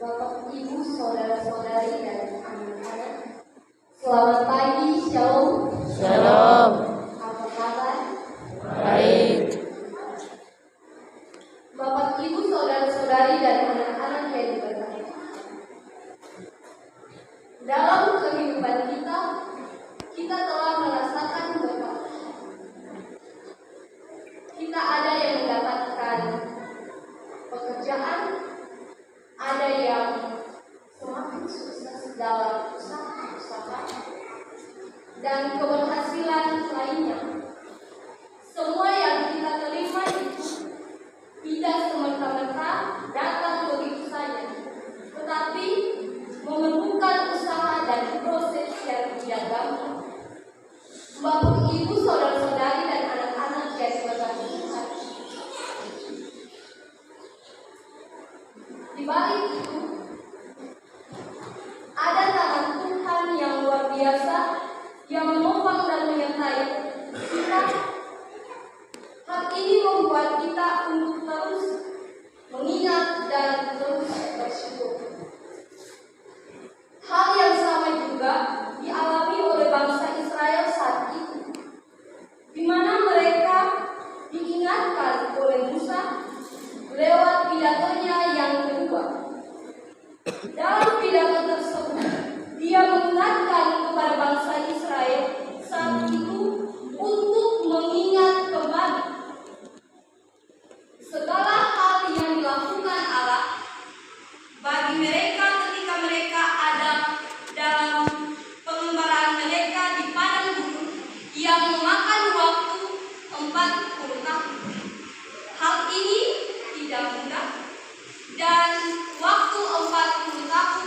Bapak, Ibu, saudara-saudari, dan anak-anak, selamat pagi, shalom. Shalom. Apa kabar? Baik. Bapak, Ibu, saudara-saudari, dan anak-anak yang diberkati. Dalam kehidupan kita telah merasakan berkat. Kita ada yang mendapatkan pekerjaan, ada yang semakin sukses dalam usaha, dan keberhasilan lainnya. Semua yang kita terima itu tidak semata-mata datang begitu saja, tetapi memerlukan usaha dan proses yang tidak gampang. Bapak, Ibu, saudara-saudari, dan anak-anak yang diberkati Tuhan, di balik itu ada tangan Tuhan yang luar biasa yang menopang dan menyertai kita. Hal ini membuat kita untuk terus mengingat dan terus bersyukur. Hal yang sama juga dialami oleh bangsa Israel saat itu, di mana mereka diingatkan oleh Musa lewat pidatonya yang kedua. Dalam pidato tersebut, dia mengingatkan kepada bangsa Israel saat itu untuk mengingat kembali segala hal yang dilakukan Allah bagi mereka ketika mereka ada dalam pengembaraan mereka di padang gurun yang memakan waktu 40 tahun. Hal ini tidak mudah, dan waktu 40 tahun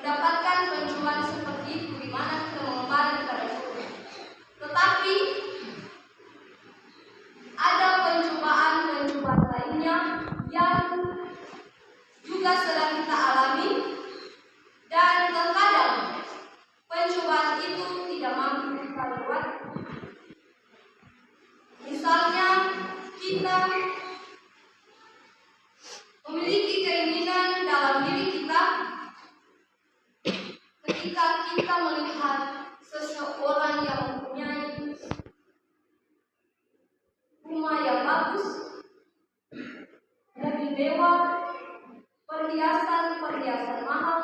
mendapatkan pencobaan seperti itu di mana kita mengembara kepada Tuhan. Tetapi ada pencobaan-pencobaan lainnya yang juga sedang kita alami, dan terkadang pencobaan itu tidak mampu kita lewati. Misalnya kita memiliki keinginan dalam diri kita ketika kita melihat seseorang yang mempunyai rumah yang bagus, lebih mewah, perhiasan mahal,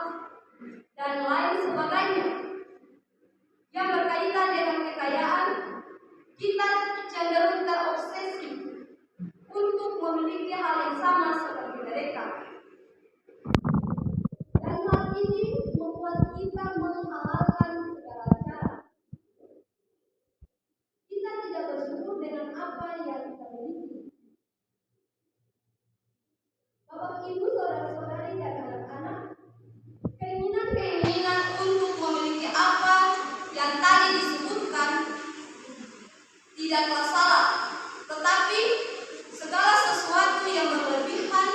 dan lain sebagainya yang berkaitan dengan kekayaan. Kita cenderung terobsesi untuk memiliki hal yang sama seperti mereka, dan hal ini membuat kita menghalalkan segala cara. Kita tidak bersyukur dengan apa yang kita miliki. Bapak, Ibu, saudara-saudari, dan anak-anak, keinginan untuk memiliki apa yang tadi disebutkan tidaklah salah, tetapi segala sesuatu yang berlebihan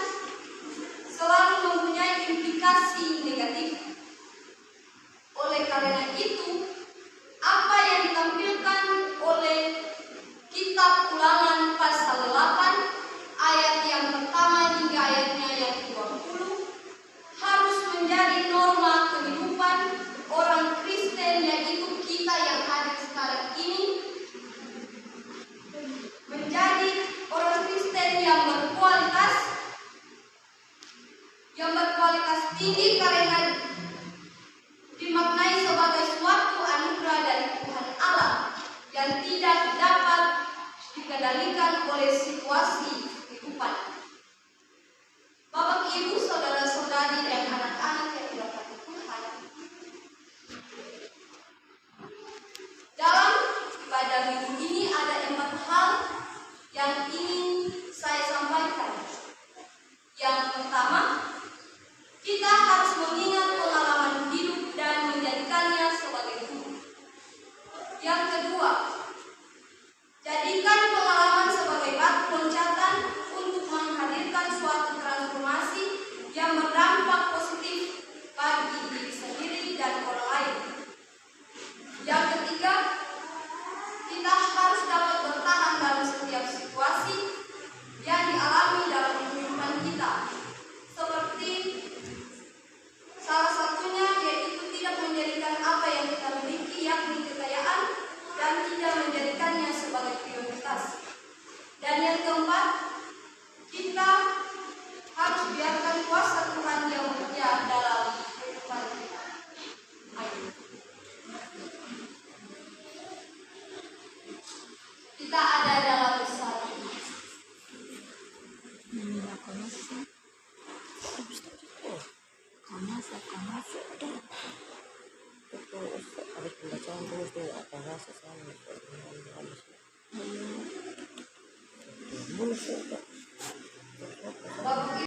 selalu mempunyai implikasi negatif. Oleh karena itu, apa yang ditampilkan oleh kitab Ulangan pasal 8 ayat yang pertama hingga ayatnya yang 20 harus menjadi norma kehidupan orang Kristen, yaitu kita yang ada sekarang ini, menjadi orang Kristen yang berkualitas tinggi karena dimaknai sebagai suatu anugerah dari Tuhan Allah yang tidak dapat dikendalikan oleh situasi kehidupan. Bapak, Ibu, saudara-saudari, dan anak-anak yang dirahmati Tuhan, dalam ibadah minggu ini ada 4 hal yang ingin saya sampaikan. Yang pertama, kita harus mengingat pengalaman hidup dan menjadikannya sebagai guru. Yang kedua, jadikan pengalaman sebagai batu loncatan untuk menghadirkan suatu transformasi yang berdampak positif bagi diri sendiri dan orang lain. Yang ketiga, kita harus dapat bertahan dalam setiap situasi yang dialami dalam kehidupan kita, seperti salah satunya yaitu tidak menjadikan apa yang kita miliki, yakni kekayaan, dan tidak menjadikannya sebagai prioritas. Dan yang keempat, kita harus biarkan kuasa Tuhan yang bekerja dalam kehidupan kita. Ayo. Kita ada dalam bersatu. Harus pembacaan terus tuh apa rasa sama